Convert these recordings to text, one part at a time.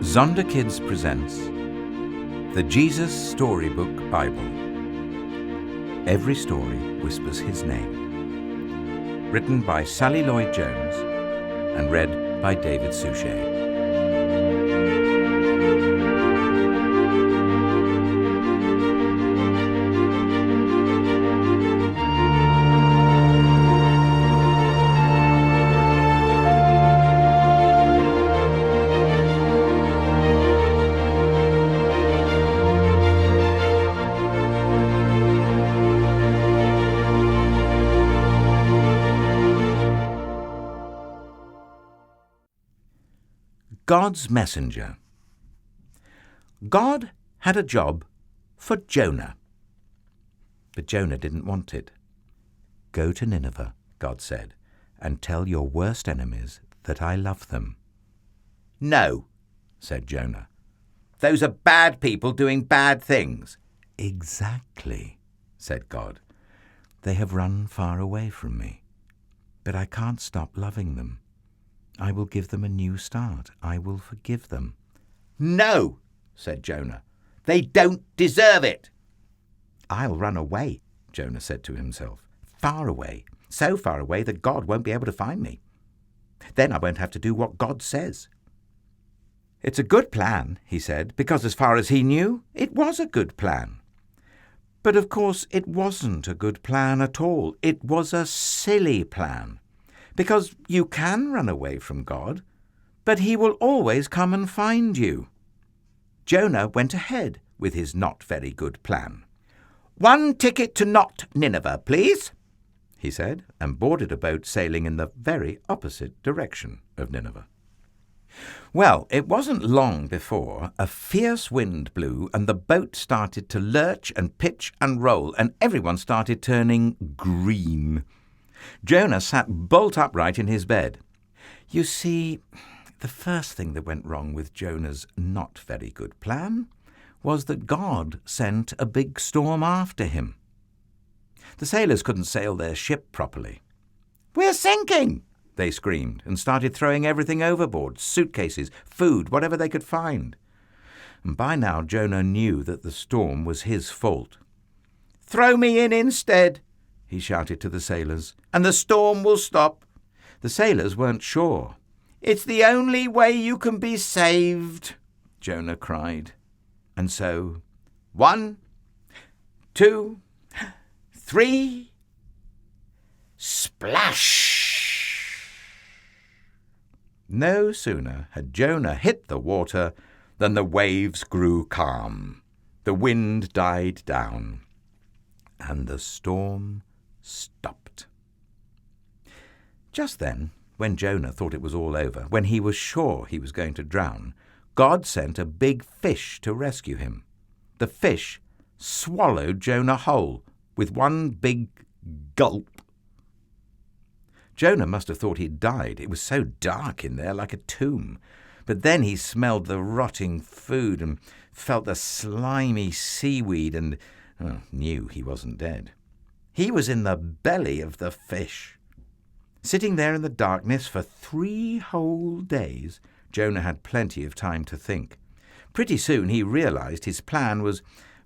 Zonda Kids presents the Jesus Storybook Bible. Every story whispers his name. Written by Sally Lloyd-Jones and read by David Suchet. God's Messenger. God had a job for Jonah. But Jonah didn't want it. "Go to Nineveh," God said, "and tell your worst enemies that I love them." "No," said Jonah. "Those are bad people doing bad things." "Exactly," said God. "They have run far away from me, but I can't stop loving them. I will give them a new start. I will forgive them." "No," said Jonah. "They don't deserve it." "I'll run away," Jonah said to himself. "Far away, so far away that God won't be able to find me. Then I won't have to do what God says." "It's a good plan," he said, because as far as he knew, it was a good plan. But of course it wasn't a good plan at all. It was a silly plan. Because you can run away from God, but he will always come and find you. Jonah went ahead with his not very good plan. "One ticket to not Nineveh, please," he said, and boarded a boat sailing in the very opposite direction of Nineveh. Well, it wasn't long before a fierce wind blew and the boat started to lurch and pitch and roll, and everyone started turning green. Jonah sat bolt upright in his bed. You see, the first thing that went wrong with Jonah's not very good plan was that God sent a big storm after him. The sailors couldn't sail their ship properly. "We're sinking!" they screamed, and started throwing everything overboard, suitcases, food, whatever they could find. And by now Jonah knew that the storm was his fault. "Throw me in instead," he shouted to the sailors, "and the storm will stop." The sailors weren't sure. "It's the only way you can be saved," Jonah cried. And so, 1, 2, 3, splash! No sooner had Jonah hit the water than the waves grew calm, the wind died down, and the storm stopped. Just then, when Jonah thought it was all over, when he was sure he was going to drown, God sent a big fish to rescue him. The fish swallowed Jonah whole with one big gulp. Jonah must have thought he'd died. It was so dark in there, like a tomb. But then he smelled the rotting food and felt the slimy seaweed and knew he wasn't dead. He was in the belly of the fish. Sitting there in the darkness for 3 whole days, Jonah had plenty of time to think. Pretty soon he realized his plan was,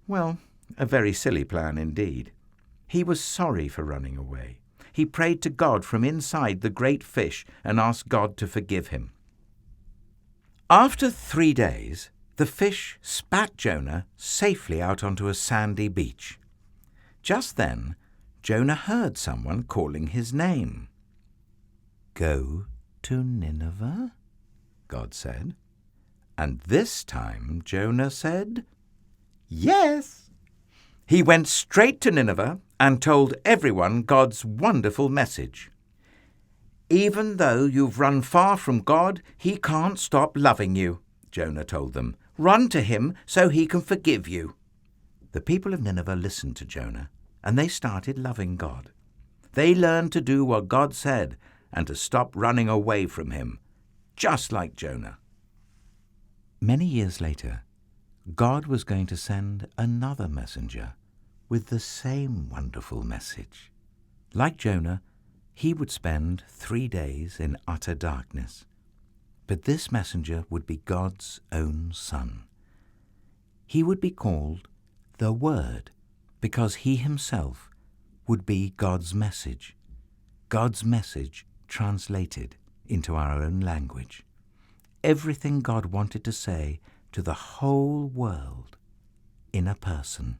well, a very silly plan indeed. He was sorry for running away. He prayed to God from inside the great fish and asked God to forgive him. After 3 days, the fish spat Jonah safely out onto a sandy beach. Just then, Jonah heard someone calling his name. "Go to Nineveh," God said. And this time Jonah said, "Yes." He went straight to Nineveh and told everyone God's wonderful message. "Even though you've run far from God, he can't stop loving you," Jonah told them. "Run to him so he can forgive you." The people of Nineveh listened to Jonah, and they started loving God. They learned to do what God said and to stop running away from him, just like Jonah. Many years later, God was going to send another messenger with the same wonderful message. Like Jonah, he would spend 3 days in utter darkness. But this messenger would be God's own Son. He would be called the Word, because he himself would be God's message translated into our own language. Everything God wanted to say to the whole world in a person.